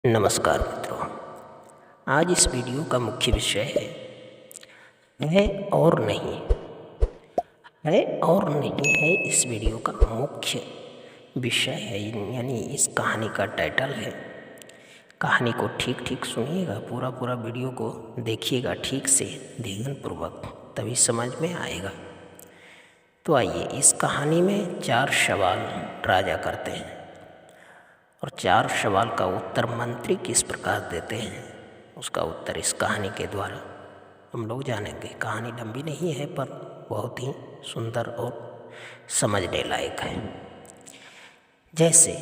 नमस्कार मित्रों, आज इस वीडियो का मुख्य विषय है और नहीं। है और नहीं है इस वीडियो का मुख्य विषय है, यानी इस कहानी का टाइटल है। कहानी को ठीक ठीक सुनिएगा, पूरा वीडियो को देखिएगा ठीक से ध्यानपूर्वक, तभी समझ में आएगा। तो आइए, इस कहानी में 4 सवाल राजा करते हैं और 4 सवाल का उत्तर मंत्री किस प्रकार देते हैं, उसका उत्तर इस कहानी के द्वारा हम लोग जानेंगे। कहानी लंबी नहीं है, पर बहुत ही सुंदर और समझने लायक है। जैसे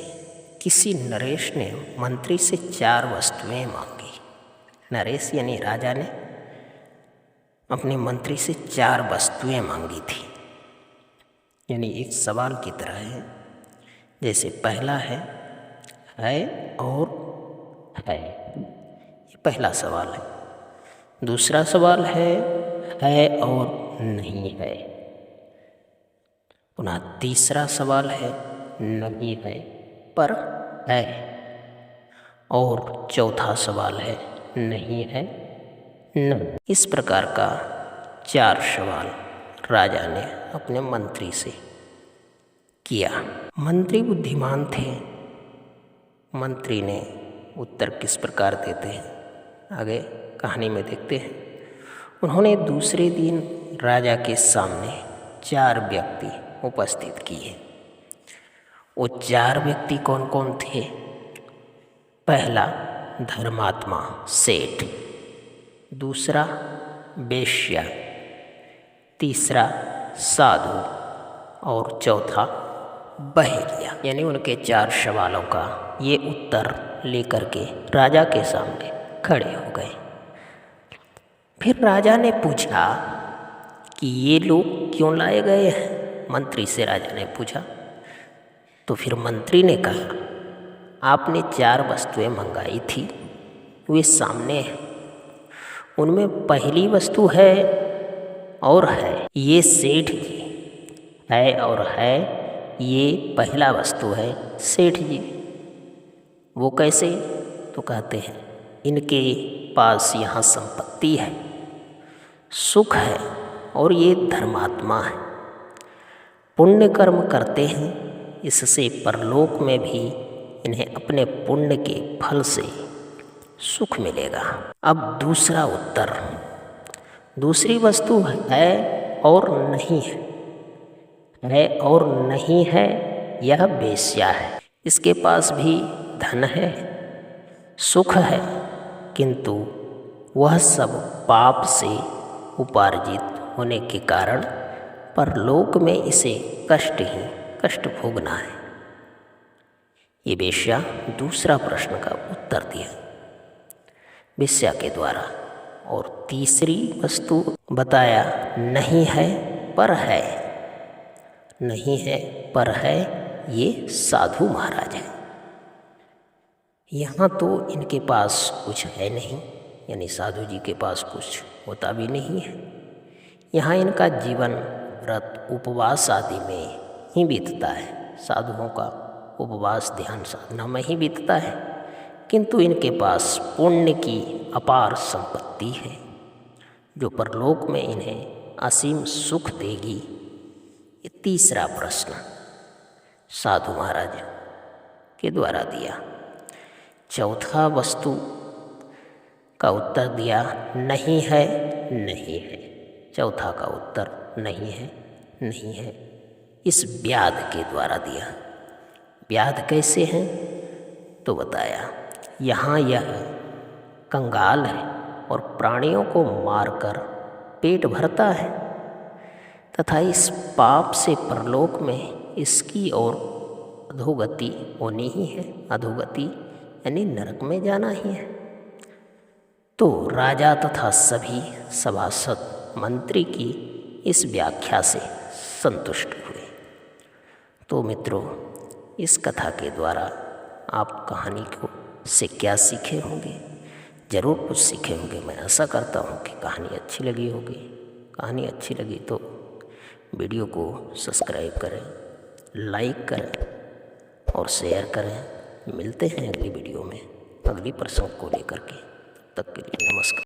किसी नरेश ने मंत्री से 4 वस्तुएं मांगी। नरेश यानी राजा ने अपने मंत्री से 4 वस्तुएं मांगी थी, यानी एक सवाल की तरह है। जैसे पहला है और है, ये पहला सवाल है। दूसरा सवाल है और नहीं है। पुनः तीसरा सवाल है नहीं है पर है। और चौथा सवाल है नहीं है नहीं। इस प्रकार का 4 सवाल राजा ने अपने मंत्री से किया। मंत्री बुद्धिमान थे। मंत्री ने उत्तर किस प्रकार देते हैं, आगे कहानी में देखते हैं। उन्होंने दूसरे दिन राजा के सामने 4 व्यक्ति उपस्थित किए। वो 4 व्यक्ति कौन कौन थे? पहला धर्मात्मा सेठ, दूसरा वेश्या, तीसरा साधु और चौथा बहेलिया। यानी उनके 4 सवालों का ये उत्तर लेकर के राजा के सामने खड़े हो गए। फिर राजा ने पूछा कि ये लोग क्यों लाए गए हैं? मंत्री से राजा ने पूछा। तो फिर मंत्री ने कहा, आपने 4 वस्तुएं मंगाई थी, वे सामने हैं। उनमें पहली वस्तु है और है। ये सेठ जी है और है, ये पहला वस्तु है सेठ जी। वो कैसे? तो कहते हैं इनके पास यहाँ संपत्ति है, सुख है और ये धर्मात्मा है। पुण्य कर्म करते हैं, इससे परलोक में भी इन्हें अपने पुण्य के फल से सुख मिलेगा। अब दूसरा उत्तर, दूसरी वस्तु है और नहीं है और नहीं है, यह वेश्या है। इसके पास भी धन है, सुख है, किंतु वह सब पाप से उपार्जित होने के कारण परलोक में इसे कष्ट भोगना है। ये वेश्या दूसरा प्रश्न का उत्तर दिया वेश्या के द्वारा। और तीसरी वस्तु बताया नहीं है पर है। नहीं है पर है, ये साधु महाराज है। यहाँ तो इनके पास कुछ है नहीं, यानी साधु जी के पास कुछ होता भी नहीं है। यहाँ इनका जीवन व्रत उपवास आदि में ही बीतता है। साधुओं का उपवास ध्यान साधना में ही बीतता है, किंतु इनके पास पुण्य की अपार संपत्ति है, जो परलोक में इन्हें असीम सुख देगी। ये तीसरा प्रश्न साधु महाराज के द्वारा दिया। चौथा वस्तु का उत्तर दिया नहीं है नहीं है। चौथा का उत्तर नहीं है नहीं है, इस व्याध के द्वारा दिया। व्याध कैसे हैं? तो बताया यहाँ यह कंगाल है और प्राणियों को मारकर पेट भरता है, तथा इस पाप से परलोक में इसकी और अधोगति होनी ही है। अधोगति यानी नरक में जाना ही है। तो राजा तथा सभी सभासद मंत्री की इस व्याख्या से संतुष्ट हुए। तो मित्रों, इस कथा के द्वारा आप कहानी को से क्या सीखे होंगे? ज़रूर कुछ सीखे होंगे। मैं आशा करता हूँ कि कहानी अच्छी लगी होगी। कहानी अच्छी लगी तो वीडियो को सब्सक्राइब करें, लाइक करें और शेयर करें। मिलते हैं अगली वीडियो में। अगली प्रसंग को लेकर के। तब तक के लिए नमस्कार।